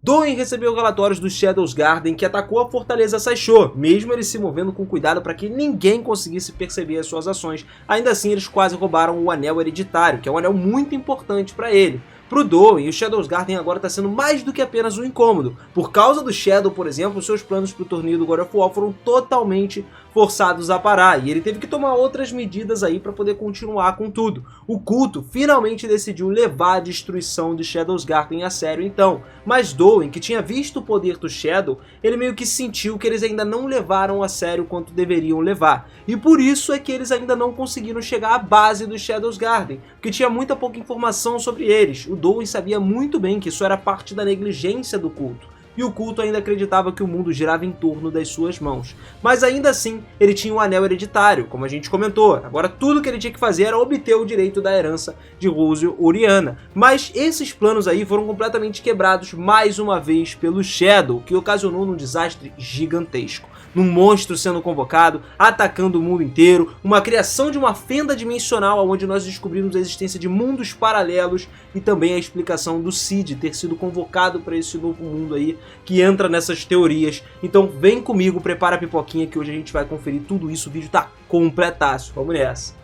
Doin recebeu relatórios dos Shadows Garden que atacou a fortaleza Saisho, mesmo ele se movendo com cuidado para que ninguém conseguisse perceber as suas ações. Ainda assim, eles quase roubaram o Anel Hereditário, que é um anel muito importante para ele. Pro Doin, o Shadows Garden agora está sendo mais do que apenas um incômodo. Por causa do Shadow, por exemplo, seus planos para o torneio do God of War foram totalmente forçados a parar, e ele teve que tomar outras medidas aí para poder continuar com tudo. O culto finalmente decidiu levar a destruição de Shadows Garden a sério então, mas Doin, que tinha visto o poder do Shadow, ele meio que sentiu que eles ainda não levaram a sério quanto deveriam levar, e por isso é que eles ainda não conseguiram chegar à base dos Shadows Garden, porque tinha muita pouca informação sobre eles. O Doin sabia muito bem que isso era parte da negligência do culto, e o culto ainda acreditava que o mundo girava em torno das suas mãos. Mas ainda assim, ele tinha um anel hereditário, como a gente comentou. Agora tudo que ele tinha que fazer era obter o direito da herança de Rose Oriana. Mas esses planos aí foram completamente quebrados mais uma vez pelo Shadow, que ocasionou um desastre gigantesco. Um monstro sendo convocado, atacando o mundo inteiro, uma criação de uma fenda dimensional onde nós descobrimos a existência de mundos paralelos e também a explicação do Cid ter sido convocado para esse novo mundo aí, que entra nessas teorias. Então vem comigo, prepara a pipoquinha que hoje a gente vai conferir tudo isso, o vídeo tá completaço, vamos nessa!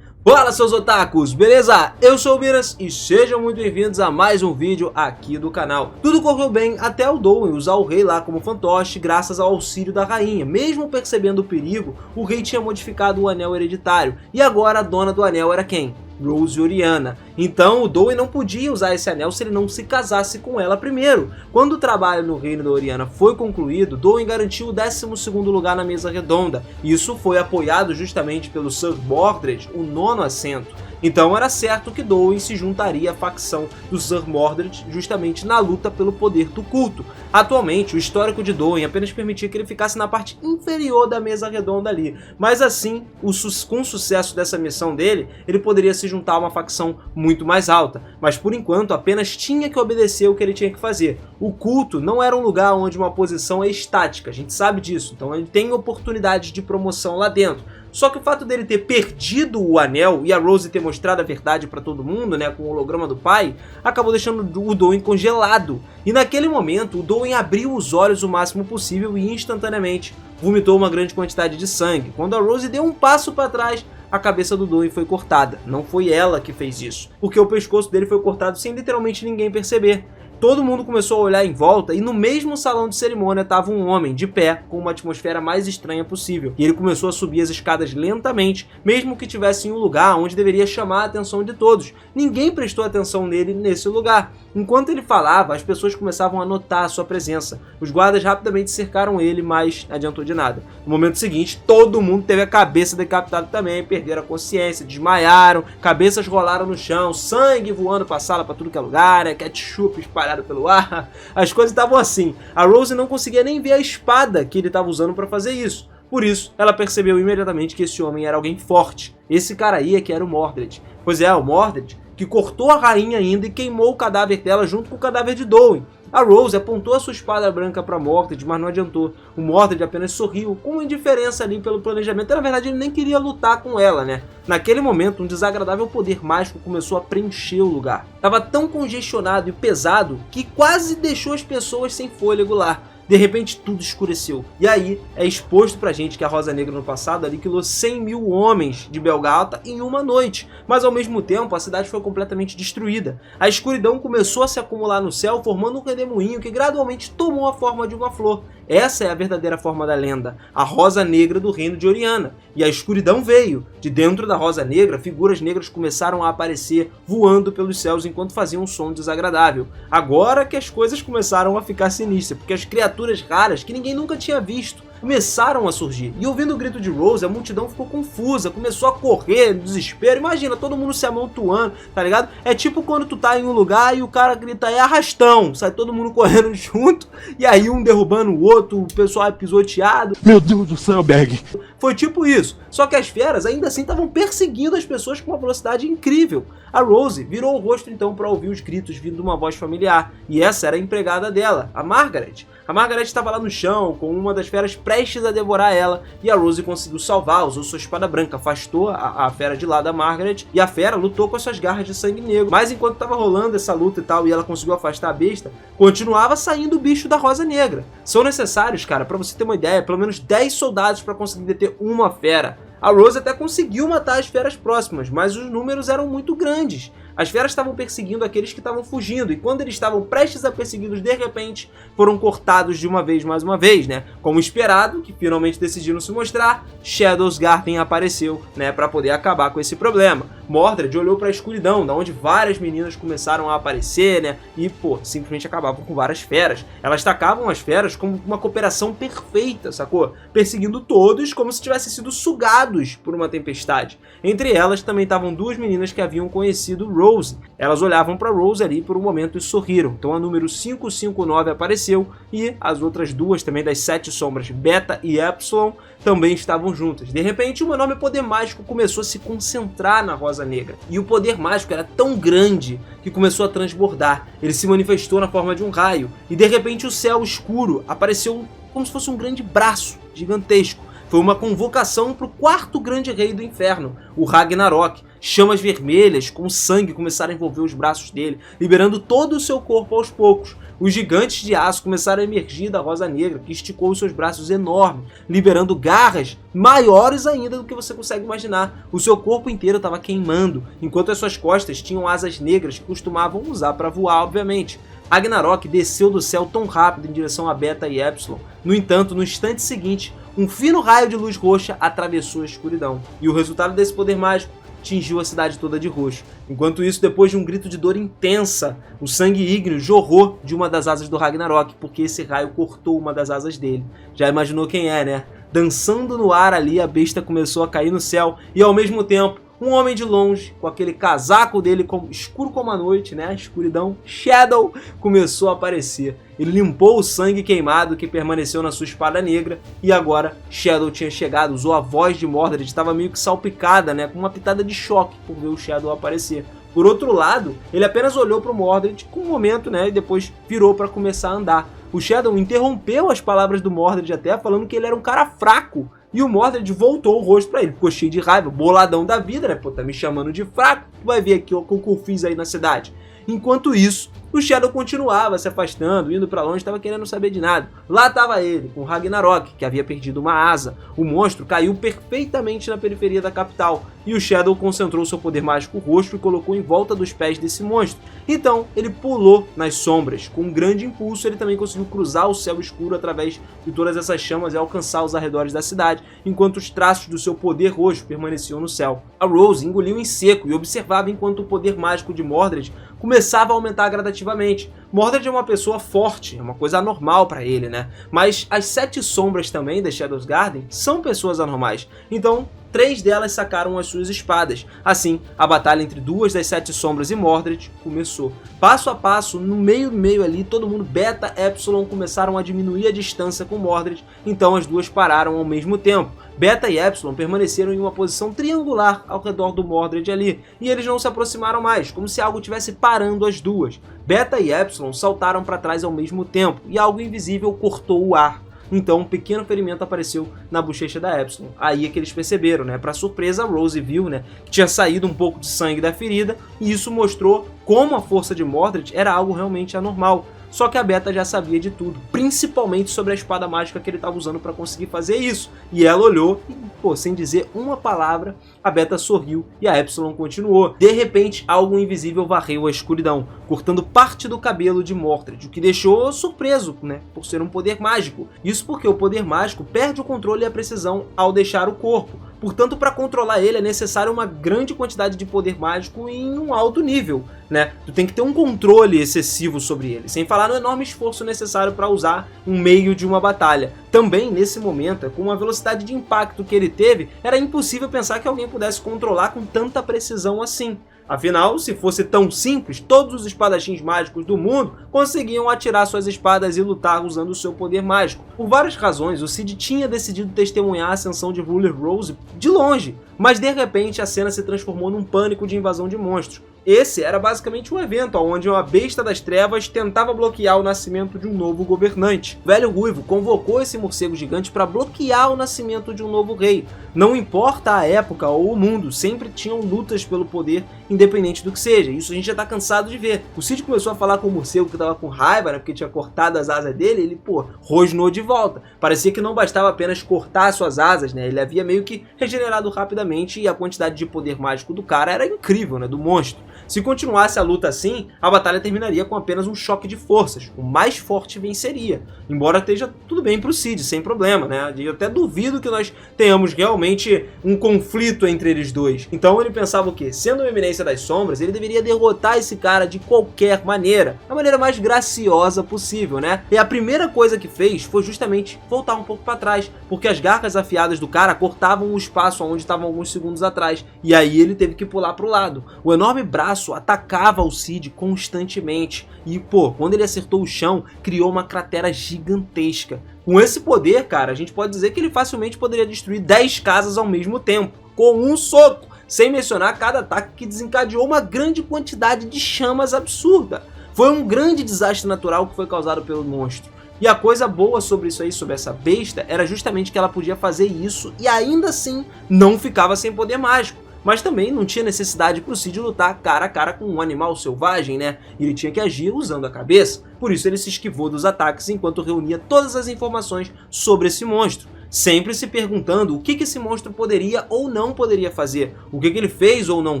Fala seus otakus, beleza? Eu sou o Miras e sejam muito bem-vindos a mais um vídeo aqui do canal. Tudo correu bem até o Doin usar o rei lá como fantoche graças ao auxílio da rainha. Mesmo percebendo o perigo, o rei tinha modificado o anel hereditário e agora a dona do anel era quem? Rose Oriana. Então o Doin não podia usar esse anel se ele não se casasse com ela primeiro. Quando o trabalho no reino da Oriana foi concluído, Doin garantiu o 12º lugar na mesa redonda. Isso foi apoiado justamente pelo Sir Mordred, o 9º assento. Então era certo que Doin se juntaria à facção do Sir Mordred justamente na luta pelo poder do culto. Atualmente, o histórico de Doin apenas permitia que ele ficasse na parte inferior da mesa redonda ali, mas assim, com o sucesso dessa missão dele, ele poderia se juntar a uma facção muito mais alta, mas por enquanto apenas tinha que obedecer o que ele tinha que fazer. O culto não era um lugar onde uma posição é estática, a gente sabe disso, então ele tem oportunidades de promoção lá dentro. Só que o fato dele ter perdido o anel e a Rose ter mostrado a verdade pra todo mundo, né, com o holograma do pai, acabou deixando o Doin congelado. E naquele momento, o Doin abriu os olhos o máximo possível e instantaneamente vomitou uma grande quantidade de sangue. Quando a Rose deu um passo para trás, a cabeça do Doin foi cortada. Não foi ela que fez isso, porque o pescoço dele foi cortado sem literalmente ninguém perceber. Todo mundo começou a olhar em volta e no mesmo salão de cerimônia estava um homem de pé com uma atmosfera mais estranha possível. E ele começou a subir as escadas lentamente, mesmo que estivesse em um lugar onde deveria chamar a atenção de todos. Ninguém prestou atenção nele nesse lugar. Enquanto ele falava, as pessoas começavam a notar a sua presença. Os guardas rapidamente cercaram ele, mas não adiantou de nada. No momento seguinte, todo mundo teve a cabeça decapitada também, perderam a consciência, desmaiaram, cabeças rolaram no chão, sangue voando pra sala pra tudo que é lugar, ketchup espalhado pelo ar. As coisas estavam assim. A Rose não conseguia nem ver a espada que ele estava usando para fazer isso. Por isso, ela percebeu imediatamente que esse homem era alguém forte. Esse cara aí é que era o Mordred. Pois é, o Mordred que cortou a rainha ainda e queimou o cadáver dela junto com o cadáver de Doin. A Rose apontou a sua espada branca para Mordred, mas não adiantou. O Mordred apenas sorriu, com uma indiferença ali pelo planejamento. Na verdade, ele nem queria lutar com ela, né? Naquele momento, um desagradável poder mágico começou a preencher o lugar. Estava tão congestionado e pesado que quase deixou as pessoas sem fôlego lá. De repente tudo escureceu. E aí é exposto pra gente que a Rosa Negra no passado aniquilou 100 mil homens de Belgata em uma noite. Mas ao mesmo tempo a cidade foi completamente destruída. A escuridão começou a se acumular no céu, formando um redemoinho que gradualmente tomou a forma de uma flor. Essa é a verdadeira forma da lenda, a Rosa Negra do reino de Oriana. E a escuridão veio. De dentro da Rosa Negra, figuras negras começaram a aparecer voando pelos céus enquanto faziam um som desagradável. Agora que as coisas começaram a ficar sinistras, porque as criaturas raras que ninguém nunca tinha visto começaram a surgir. E ouvindo o grito de Rose, a multidão ficou confusa, começou a correr no desespero. Imagina, todo mundo se amontoando, tá ligado? É tipo quando tu tá em um lugar e o cara grita, é arrastão, sai todo mundo correndo junto, e aí um derrubando o outro, o pessoal é pisoteado. Meu Deus do céu, Berg! Foi tipo isso. Só que as feras ainda assim estavam perseguindo as pessoas com uma velocidade incrível. A Rose virou o rosto então para ouvir os gritos vindo de uma voz familiar. E essa era a empregada dela, a Margaret. A Margaret estava lá no chão, com uma das feras prestes a devorar ela, e a Rose conseguiu salvar, usou sua espada branca, afastou a fera de lá da Margaret, e a fera lutou com as suas garras de sangue negro. Mas enquanto estava rolando essa luta e tal, e ela conseguiu afastar a besta, continuava saindo o bicho da Rosa Negra. São necessários, cara, pra você ter uma ideia, pelo menos 10 soldados para conseguir deter uma fera. A Rose até conseguiu matar as feras próximas, mas os números eram muito grandes. As feras estavam perseguindo aqueles que estavam fugindo, e quando eles estavam prestes a persegui-los, de repente, foram cortados de uma vez, mais uma vez, né? Como esperado, que finalmente decidiram se mostrar, Shadowsgarden apareceu, né, para poder acabar com esse problema. Mordred olhou para a escuridão, da onde várias meninas começaram a aparecer, né? E, pô, simplesmente acabavam com várias feras. Elas tacavam as feras como uma cooperação perfeita, sacou? Perseguindo todos como se tivessem sido sugados por uma tempestade. Entre elas também estavam duas meninas que haviam conhecido Rose. Elas olhavam para Rose ali por um momento e sorriram. Então a número 559 apareceu e as outras duas também das 7 sombras, Beta e Epsilon, também estavam juntas. De repente, um enorme poder mágico começou a se concentrar na Rosa Negra. E o poder mágico era tão grande que começou a transbordar. Ele se manifestou na forma de um raio. E de repente o céu escuro apareceu como se fosse um grande braço gigantesco. Foi uma convocação para o quarto grande rei do inferno, o Ragnarok. Chamas vermelhas com sangue começaram a envolver os braços dele, liberando todo o seu corpo aos poucos. Os gigantes de aço começaram a emergir da Rosa Negra, que esticou os seus braços enormes, liberando garras maiores ainda do que você consegue imaginar. O seu corpo inteiro estava queimando, enquanto as suas costas tinham asas negras que costumavam usar para voar, obviamente. Ragnarok desceu do céu tão rápido em direção a Beta e Epsilon. No entanto, no instante seguinte, um fino raio de luz roxa atravessou a escuridão. E o resultado desse poder mágico tingiu a cidade toda de roxo. Enquanto isso, depois de um grito de dor intensa, o sangue ígneo jorrou de uma das asas do Ragnarok, porque esse raio cortou uma das asas dele. Já imaginou quem é, né? Dançando no ar ali, a besta começou a cair no céu e, ao mesmo tempo, um homem de longe, com aquele casaco dele escuro como a noite, né? A escuridão, Shadow, começou a aparecer. Ele limpou o sangue queimado que permaneceu na sua espada negra e agora Shadow tinha chegado, usou a voz de Mordred, estava meio que salpicada, né? Com uma pitada de choque por ver o Shadow aparecer. Por outro lado, ele apenas olhou para o Mordred com um momento, né? E depois virou para começar a andar. O Shadow interrompeu as palavras do Mordred até, falando que ele era um cara fraco. E o Mordred voltou o rosto pra ele, ficou cheio de raiva, boladão da vida, né? Pô, tá me chamando de fraco, tu vai ver aqui o que eu fiz aí na cidade. Enquanto isso, o Shadow continuava se afastando, indo pra longe, estava querendo saber de nada. Lá estava ele, com o Ragnarok, que havia perdido uma asa. O monstro caiu perfeitamente na periferia da capital, e o Shadow concentrou seu poder mágico roxo e colocou em volta dos pés desse monstro. Então, ele pulou nas sombras. Com um grande impulso, ele também conseguiu cruzar o céu escuro através de todas essas chamas e alcançar os arredores da cidade, enquanto os traços do seu poder roxo permaneciam no céu. A Rose engoliu em seco e observava enquanto o poder mágico de Mordred começava a aumentar gradativamente. Mordred é uma pessoa forte, é uma coisa anormal para ele, né? Mas as 7 sombras também da Shadowsgarden são pessoas anormais. Então, 3 delas sacaram as suas espadas. Assim, a batalha entre 2 das 7 sombras e Mordred começou. Passo a passo, no meio ali, todo mundo, Beta e Epsilon, começaram a diminuir a distância com Mordred, então as duas pararam ao mesmo tempo. Beta e Epsilon permaneceram em uma posição triangular ao redor do Mordred ali, e eles não se aproximaram mais, como se algo estivesse parando as duas. Beta e Epsilon saltaram para trás ao mesmo tempo, e algo invisível cortou o ar. Então um pequeno ferimento apareceu na bochecha da Epsilon. Aí é que eles perceberam, né? Para surpresa, a Rose viu, né, que tinha saído um pouco de sangue da ferida, e isso mostrou como a força de Mordred era algo realmente anormal. Só que a Beta já sabia de tudo, principalmente sobre a espada mágica que ele estava usando para conseguir fazer isso. E ela olhou e, pô, sem dizer uma palavra, a Beta sorriu e a Epsilon continuou. De repente, algo invisível varreu a escuridão, cortando parte do cabelo de Mordred, o que deixou surpreso, né, por ser um poder mágico. Isso porque o poder mágico perde o controle e a precisão ao deixar o corpo. Portanto, para controlar ele é necessário uma grande quantidade de poder mágico em um alto nível, né? Tu tem que ter um controle excessivo sobre ele, sem falar no enorme esforço necessário para usar um meio de uma batalha. Também, nesse momento, com a velocidade de impacto que ele teve, era impossível pensar que alguém pudesse controlar com tanta precisão assim. Afinal, se fosse tão simples, todos os espadachins mágicos do mundo conseguiam atirar suas espadas e lutar usando o seu poder mágico. Por várias razões, o Cid tinha decidido testemunhar a ascensão de Ruler Rose de longe, mas de repente a cena se transformou num pânico de invasão de monstros. Esse era basicamente um evento onde uma besta das trevas tentava bloquear o nascimento de um novo governante. O Velho Ruivo convocou esse morcego gigante para bloquear o nascimento de um novo rei. Não importa a época ou o mundo, sempre tinham lutas pelo poder, independente do que seja. Isso a gente já tá cansado de ver. O Cid começou a falar com o morcego que tava com raiva, né, porque tinha cortado as asas dele, ele, rosnou de volta. Parecia que não bastava apenas cortar suas asas, né, ele havia meio que regenerado rapidamente e a quantidade de poder mágico do cara era incrível, né, do monstro. Se continuasse a luta assim, a batalha terminaria com apenas um choque de forças. O mais forte venceria. Embora esteja tudo bem pro Cid, sem problema, né? Eu até duvido que nós tenhamos realmente um conflito entre eles dois. Então ele pensava o quê? Sendo uma eminência das sombras, ele deveria derrotar esse cara de qualquer maneira. Da maneira mais graciosa possível, né? E a primeira coisa que fez foi justamente voltar um pouco para trás. Porque as garras afiadas do cara cortavam o espaço onde estavam alguns segundos atrás. E aí ele teve que pular pro lado. O enorme braço atacava o Cid constantemente e, quando ele acertou o chão, criou uma cratera gigantesca. Com esse poder, cara, a gente pode dizer que ele facilmente poderia destruir 10 casas ao mesmo tempo, com um soco, sem mencionar cada ataque que desencadeou uma grande quantidade de chamas absurda. Foi um grande desastre natural que foi causado pelo monstro. E a coisa boa sobre isso aí, sobre essa besta, era justamente que ela podia fazer isso e ainda assim não ficava sem poder mágico. Mas também não tinha necessidade para o Cid lutar cara a cara com um animal selvagem, né? Ele tinha que agir usando a cabeça. Por isso ele se esquivou dos ataques enquanto reunia todas as informações sobre esse monstro. Sempre se perguntando o que esse monstro poderia ou não poderia fazer. O que ele fez ou não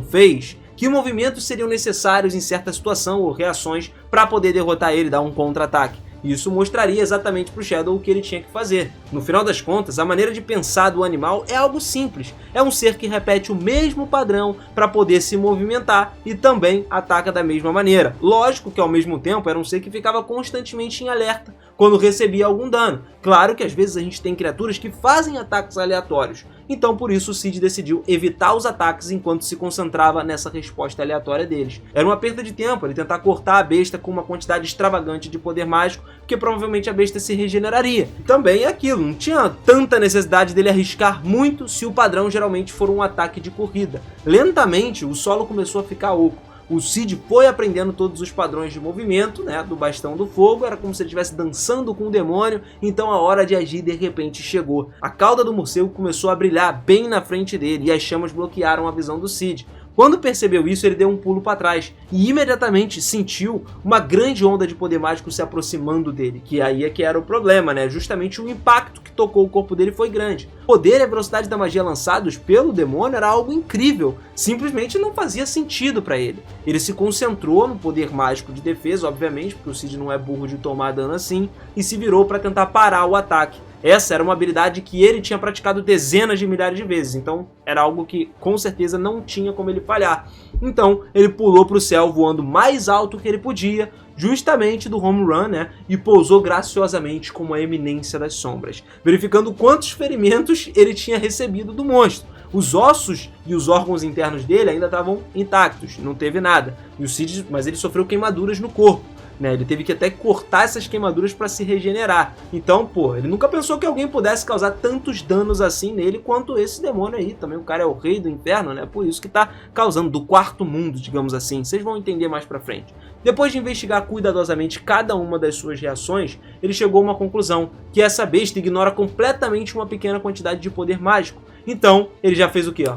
fez. Que movimentos seriam necessários em certa situação ou reações para poder derrotar ele e dar um contra-ataque. Isso mostraria exatamente para o Shadow o que ele tinha que fazer. No final das contas, a maneira de pensar do animal é algo simples. É um ser que repete o mesmo padrão para poder se movimentar e também ataca da mesma maneira. Lógico que ao mesmo tempo era um ser que ficava constantemente em alerta quando recebia algum dano. Claro que às vezes a gente tem criaturas que fazem ataques aleatórios. Então por isso o Cid decidiu evitar os ataques enquanto se concentrava nessa resposta aleatória deles. Era uma perda de tempo ele tentar cortar a besta com uma quantidade extravagante de poder mágico, porque provavelmente a besta se regeneraria. E também é aquilo, não tinha tanta necessidade dele arriscar muito se o padrão geralmente for um ataque de corrida. Lentamente o solo começou a ficar oco. O Cid foi aprendendo todos os padrões de movimento, né, do bastão do fogo, era como se ele estivesse dançando com o demônio, então a hora de agir de repente chegou. A cauda do morcego começou a brilhar bem na frente dele e as chamas bloquearam a visão do Cid. Quando percebeu isso, ele deu um pulo para trás e imediatamente sentiu uma grande onda de poder mágico se aproximando dele, que aí é que era o problema, né? Justamente o impacto que tocou o corpo dele foi grande. O poder e a velocidade da magia lançados pelo demônio era algo incrível, simplesmente não fazia sentido para ele. Ele se concentrou no poder mágico de defesa, obviamente, porque o Cid não é burro de tomar dano assim, e se virou para tentar parar o ataque. Essa era uma habilidade que ele tinha praticado dezenas de milhares de vezes, então era algo que com certeza não tinha como ele falhar. Então ele pulou para o céu voando mais alto que ele podia, justamente do home run, né, e pousou graciosamente como a eminência das sombras, verificando quantos ferimentos ele tinha recebido do monstro. Os ossos e os órgãos internos dele ainda estavam intactos, não teve nada, e o Cid, mas ele sofreu queimaduras no corpo. Né, ele teve que até cortar essas queimaduras para se regenerar. Então, ele nunca pensou que alguém pudesse causar tantos danos assim nele quanto esse demônio aí. Também o cara é o rei do inferno, né? Por isso que tá causando do quarto mundo, digamos assim. Vocês vão entender mais pra frente. Depois de investigar cuidadosamente cada uma das suas reações, ele chegou a uma conclusão, que essa besta ignora completamente uma pequena quantidade de poder mágico. Então, ele já fez o quê, ó?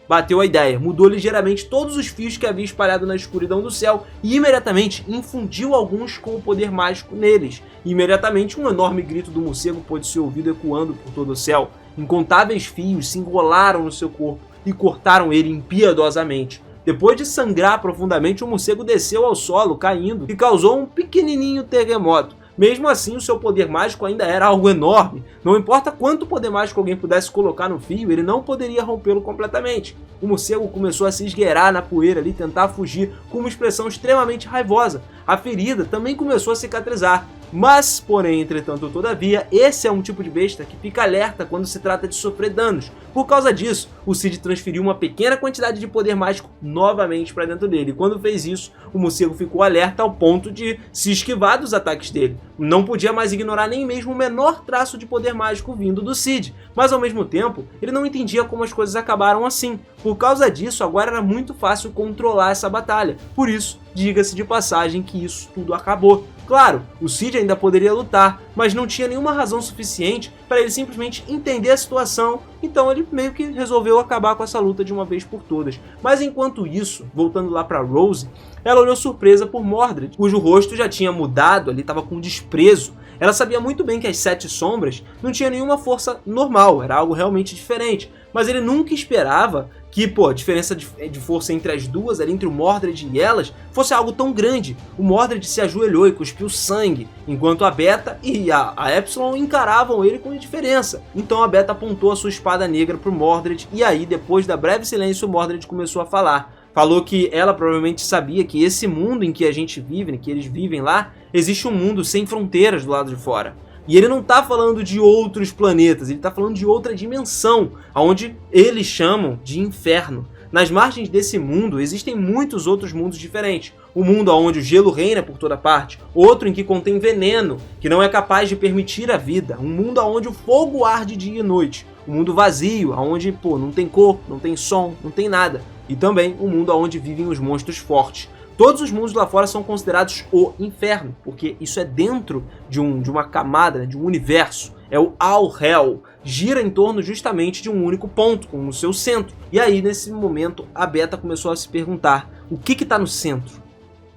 Bateu a ideia, mudou ligeiramente todos os fios que havia espalhado na escuridão do céu e imediatamente infundiu alguns com o poder mágico neles. Imediatamente um enorme grito do morcego pôde ser ouvido ecoando por todo o céu. Incontáveis fios se engolaram no seu corpo e cortaram ele impiedosamente. Depois de sangrar profundamente, o morcego desceu ao solo, caindo, e causou um pequenininho terremoto. Mesmo assim, o seu poder mágico ainda era algo enorme. Não importa quanto poder mágico alguém pudesse colocar no fio, ele não poderia rompê-lo completamente. O morcego começou a se esgueirar na poeira ali, tentar fugir com uma expressão extremamente raivosa. A ferida também começou a cicatrizar. Mas, porém, entretanto, todavia, esse é um tipo de besta que fica alerta quando se trata de sofrer danos. Por causa disso, o Cid transferiu uma pequena quantidade de poder mágico novamente para dentro dele. E quando fez isso, o morcego ficou alerta ao ponto de se esquivar dos ataques dele. Não podia mais ignorar nem mesmo o menor traço de poder mágico vindo do Cid. Mas ao mesmo tempo, ele não entendia como as coisas acabaram assim. Por causa disso, agora era muito fácil controlar essa batalha. Por isso, diga-se de passagem que isso tudo acabou. Claro, o Cid ainda poderia lutar, mas não tinha nenhuma razão suficiente para ele simplesmente entender a situação, então ele meio que resolveu acabar com essa luta de uma vez por todas. Mas enquanto isso, voltando lá para Rose, ela olhou surpresa por Mordred, cujo rosto já tinha mudado, ali estava com desprezo. Ela sabia muito bem que as Sete Sombras não tinham nenhuma força normal, era algo realmente diferente, mas ele nunca esperava que, a diferença de força entre as duas, ali entre o Mordred e elas, fosse algo tão grande. O Mordred se ajoelhou e cuspiu sangue, enquanto a Beta e a Epsilon encaravam ele com indiferença. Então a Beta apontou a sua espada negra para o Mordred, e aí, depois da breve silêncio, o Mordred começou a falar. Falou que ela provavelmente sabia que esse mundo em que a gente vive, que eles vivem lá, existe um mundo sem fronteiras do lado de fora. E ele não tá falando de outros planetas, ele tá falando de outra dimensão, onde eles chamam de inferno. Nas margens desse mundo existem muitos outros mundos diferentes. Um mundo onde o gelo reina por toda parte, outro em que contém veneno, que não é capaz de permitir a vida, um mundo onde o fogo arde dia e noite, um mundo vazio, onde não tem cor, não tem som, não tem nada, e também um mundo onde vivem os monstros fortes. Todos os mundos lá fora são considerados o inferno, porque isso é dentro de uma camada, de um universo. É o All-Hell, gira em torno justamente de um único ponto, com o seu centro. E aí, nesse momento, a Beta começou a se perguntar, o que está no centro?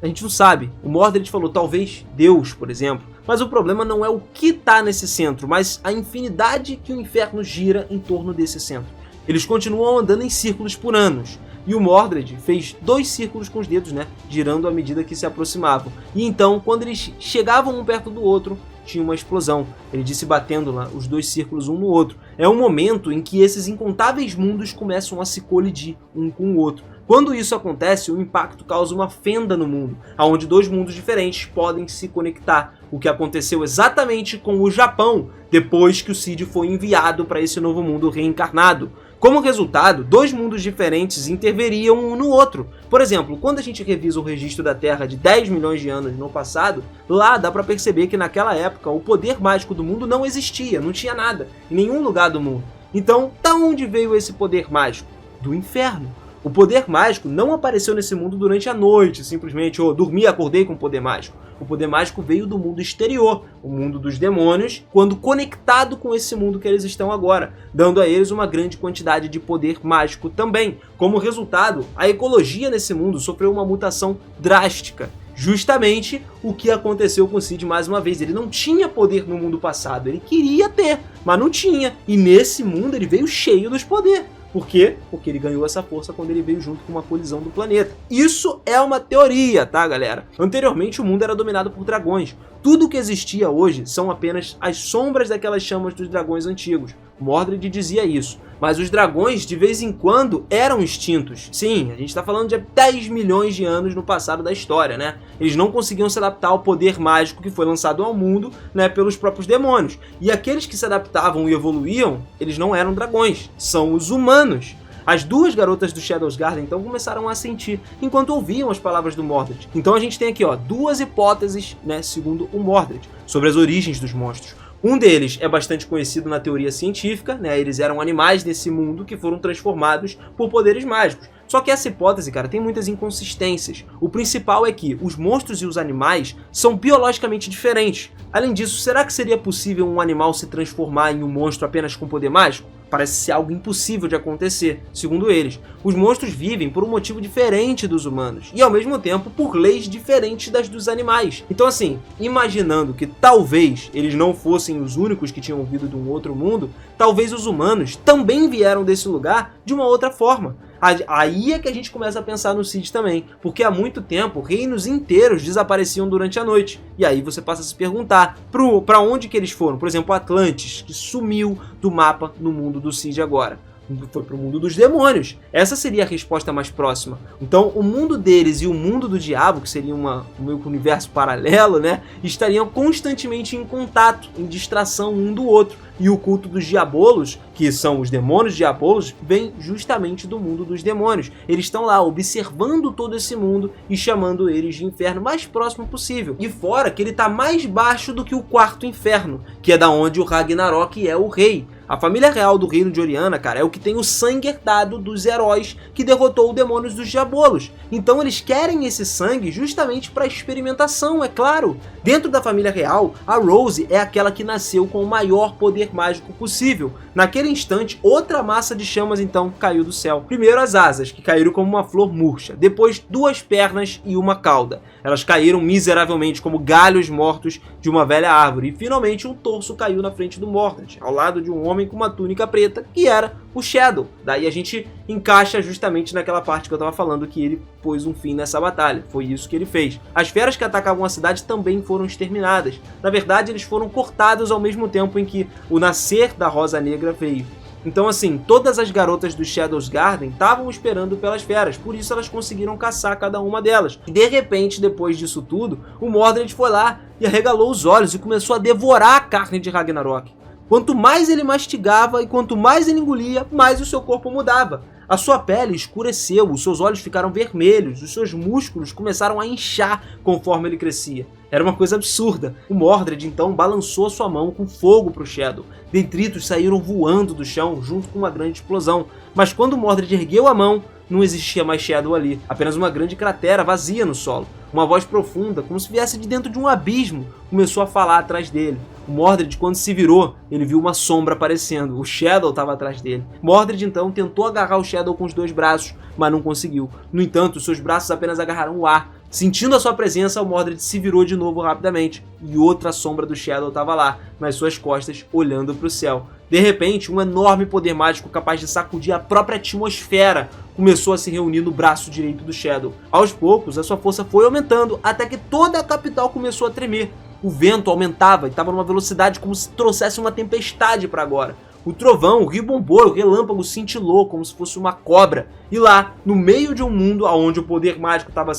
A gente não sabe. O Mordred falou, talvez Deus, por exemplo. Mas o problema não é o que está nesse centro, mas a infinidade que o inferno gira em torno desse centro. Eles continuam andando em círculos por anos. E o Mordred fez 2 círculos com os dedos, girando à medida que se aproximavam. E então, quando eles chegavam um perto do outro, tinha uma explosão. Ele disse batendo lá os 2 círculos um no outro. É um momento em que esses incontáveis mundos começam a se colidir um com o outro. Quando isso acontece, o impacto causa uma fenda no mundo, onde 2 mundos diferentes podem se conectar. O que aconteceu exatamente com o Japão, depois que o Cid foi enviado para esse novo mundo reencarnado. Como resultado, 2 mundos diferentes interveriam um no outro. Por exemplo, quando a gente revisa o registro da Terra de 10 milhões de anos no passado, lá dá para perceber que naquela época o poder mágico do mundo não existia, não tinha nada, em nenhum lugar do mundo. Então, da onde veio esse poder mágico? Do inferno. O poder mágico não apareceu nesse mundo durante a noite, simplesmente, dormi e acordei com o poder mágico. O poder mágico veio do mundo exterior, o mundo dos demônios, quando conectado com esse mundo que eles estão agora, dando a eles uma grande quantidade de poder mágico também. Como resultado, a ecologia nesse mundo sofreu uma mutação drástica. Justamente o que aconteceu com o Cid mais uma vez. Ele não tinha poder no mundo passado, ele queria ter, mas não tinha. E nesse mundo ele veio cheio dos poderes. Por quê? Porque ele ganhou essa força quando ele veio junto com uma colisão do planeta. Isso é uma teoria, tá, galera? Anteriormente o mundo era dominado por dragões. Tudo que existia hoje são apenas as sombras daquelas chamas dos dragões antigos. Mordred dizia isso. Mas os dragões, de vez em quando, eram extintos. Sim, a gente está falando de 10 milhões de anos no passado da história, Eles não conseguiam se adaptar ao poder mágico que foi lançado ao mundo, pelos próprios demônios. E aqueles que se adaptavam e evoluíam, eles não eram dragões, são os humanos. As 2 garotas do Shadows Garden então começaram a sentir, enquanto ouviam as palavras do Mordred. Então a gente tem aqui 2 hipóteses, segundo o Mordred, sobre as origens dos monstros. Um deles é bastante conhecido na teoria científica, eles eram animais desse mundo que foram transformados por poderes mágicos. Só que essa hipótese, cara, tem muitas inconsistências. O principal é que os monstros e os animais são biologicamente diferentes. Além disso, será que seria possível um animal se transformar em um monstro apenas com poder mágico? Parece ser algo impossível de acontecer, segundo eles. Os monstros vivem por um motivo diferente dos humanos, e ao mesmo tempo por leis diferentes das dos animais. Então assim, imaginando que talvez eles não fossem os únicos que tinham vindo de um outro mundo, talvez os humanos também vieram desse lugar de uma outra forma. Aí é que a gente começa a pensar no Cid também, porque há muito tempo reinos inteiros desapareciam durante a noite. E aí você passa a se perguntar, para onde que eles foram? Por exemplo, Atlantis, que sumiu do mapa no mundo do Cid agora. Foi pro mundo dos demônios. Essa seria a resposta mais próxima. Então, o mundo deles e o mundo do diabo, que seria um meio que universo paralelo, né, estariam constantemente em contato, em distração um do outro. E o culto dos diabolos, que são os demônios diabolos, vem justamente do mundo dos demônios. Eles estão lá observando todo esse mundo e chamando eles de inferno o mais próximo possível. E fora que ele está mais baixo do que o quarto inferno, que é da onde o Ragnarok é o rei. A família real do reino de Oriana, cara, é o que tem o sangue herdado dos heróis que derrotou os demônios dos diabolos. Então eles querem esse sangue justamente para experimentação, é claro. Dentro da família real, a Rose é aquela que nasceu com o maior poder mágico possível. Naquele instante, outra massa de chamas então caiu do céu. Primeiro as asas, que caíram como uma flor murcha. Depois 2 pernas e uma cauda. Elas caíram miseravelmente como galhos mortos de uma velha árvore. E finalmente um torso caiu na frente do Mordred, ao lado de um homem com uma túnica preta, que era o Shadow. Daí a gente encaixa justamente naquela parte que eu tava falando, que ele pôs um fim nessa batalha. Foi isso que ele fez. As feras que atacavam a cidade também foram exterminadas. Na verdade, eles foram cortados ao mesmo tempo em que o nascer da Rosa Negra veio. Então assim, todas as garotas do Shadow's Garden estavam esperando pelas feras, por isso elas conseguiram caçar cada uma delas. E de repente, depois disso tudo, o Mordred foi lá e arregalou os olhos e começou a devorar a carne de Ragnarok. Quanto mais ele mastigava e quanto mais ele engolia, mais o seu corpo mudava. A sua pele escureceu, os seus olhos ficaram vermelhos, os seus músculos começaram a inchar conforme ele crescia. Era uma coisa absurda. O Mordred então balançou sua mão com fogo para o Shadow. Detritos saíram voando do chão junto com uma grande explosão. Mas quando o Mordred ergueu a mão, não existia mais Shadow ali, apenas uma grande cratera vazia no solo. Uma voz profunda, como se viesse de dentro de um abismo, começou a falar atrás dele. O Mordred, quando se virou, ele viu uma sombra aparecendo. O Shadow estava atrás dele. Mordred então tentou agarrar o Shadow com os 2 braços, mas não conseguiu. No entanto, seus braços apenas agarraram o ar. Sentindo a sua presença, o Mordred se virou de novo rapidamente. E outra sombra do Shadow estava lá, nas suas costas, olhando para o céu. De repente, um enorme poder mágico capaz de sacudir a própria atmosfera começou a se reunir no braço direito do Shadow. Aos poucos, a sua força foi aumentando até que toda a capital começou a tremer. O vento aumentava e estava numa velocidade como se trouxesse uma tempestade para agora. O trovão ribombou, o relâmpago cintilou como se fosse uma cobra. E lá, no meio de um mundo onde o poder mágico estava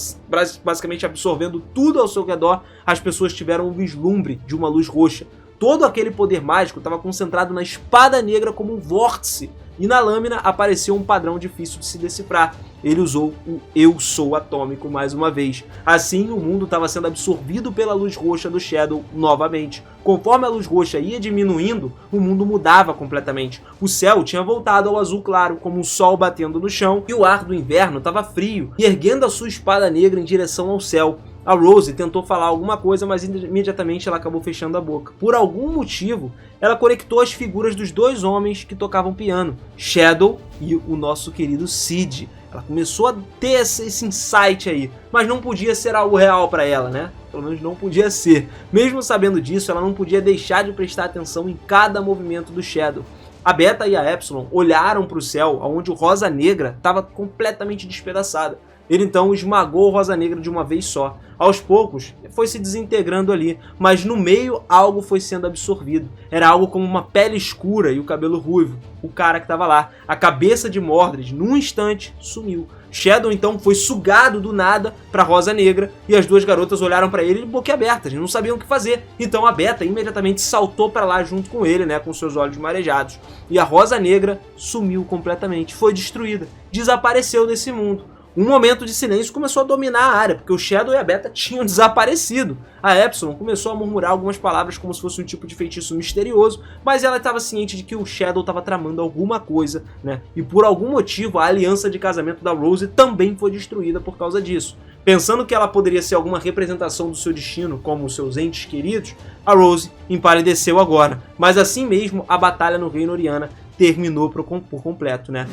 basicamente absorvendo tudo ao seu redor, as pessoas tiveram um vislumbre de uma luz roxa. Todo aquele poder mágico estava concentrado na espada negra como um vórtice. E na lâmina apareceu um padrão difícil de se decifrar. Ele usou o Eu Sou Atômico mais uma vez. Assim, o mundo estava sendo absorvido pela luz roxa do Shadow novamente. Conforme a luz roxa ia diminuindo, o mundo mudava completamente. O céu tinha voltado ao azul claro, como um sol batendo no chão, e o ar do inverno estava frio, e erguendo a sua espada negra em direção ao céu. A Rose tentou falar alguma coisa, mas imediatamente ela acabou fechando a boca. Por algum motivo, ela conectou as figuras dos 2 homens que tocavam piano, Shadow e o nosso querido Cid. Ela começou a ter esse insight aí, mas não podia ser algo real para ela, né? Pelo menos não podia ser. Mesmo sabendo disso, ela não podia deixar de prestar atenção em cada movimento do Shadow. A Beta e a Epsilon olharam para o céu, onde o Rosa Negra estava completamente despedaçada. Ele então esmagou o Rosa Negra de uma vez só. Aos poucos, foi se desintegrando ali, mas no meio algo foi sendo absorvido. Era algo como uma pele escura e o cabelo ruivo. O cara que estava lá, a cabeça de Mordred, num instante, sumiu. Shadow então foi sugado do nada para Rosa Negra e as 2 garotas olharam para ele boquiabertas, não sabiam o que fazer. Então a Beta imediatamente saltou para lá junto com ele, né, com seus olhos marejados. E a Rosa Negra sumiu completamente, foi destruída, desapareceu desse mundo. Um momento de silêncio começou a dominar a área, porque o Shadow e a Beta tinham desaparecido. A Epsilon começou a murmurar algumas palavras como se fosse um tipo de feitiço misterioso, mas ela estava ciente de que o Shadow estava tramando alguma coisa, né? E por algum motivo a aliança de casamento da Rose também foi destruída por causa disso. Pensando que ela poderia ser alguma representação do seu destino, como os seus entes queridos, a Rose empalideceu agora. Mas assim mesmo, a batalha no Reino Oriana terminou por completo, né?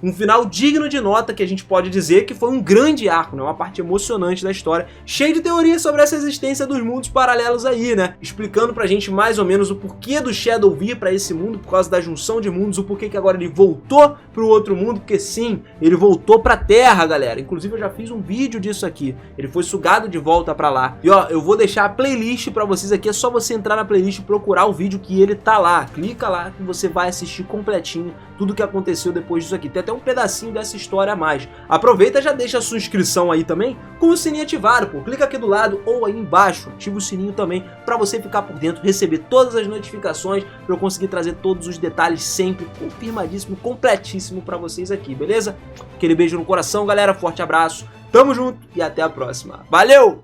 Um final digno de nota, que a gente pode dizer que foi um grande arco, né? Uma parte emocionante da história, cheio de teorias sobre essa existência dos mundos paralelos aí, né? Explicando pra gente mais ou menos o porquê do Shadow vir pra esse mundo, por causa da junção de mundos, o porquê que agora ele voltou pro outro mundo, porque sim, ele voltou pra Terra, galera. Inclusive eu já fiz um vídeo disso aqui, ele foi sugado de volta pra lá. E ó, eu vou deixar a playlist pra vocês aqui, é só você entrar na playlist e procurar o vídeo que ele tá lá. Clica lá que você vai assistir completinho tudo que aconteceu depois disso aqui. Tem até um pedacinho dessa história a mais. Aproveita e já deixa a sua inscrição aí também com o sininho ativado, pô. Clica aqui do lado ou aí embaixo, ativa o sininho também para você ficar por dentro, receber todas as notificações, para eu conseguir trazer todos os detalhes sempre confirmadíssimo, completíssimo para vocês aqui, beleza? Aquele beijo no coração, galera, forte abraço, tamo junto e até a próxima. Valeu!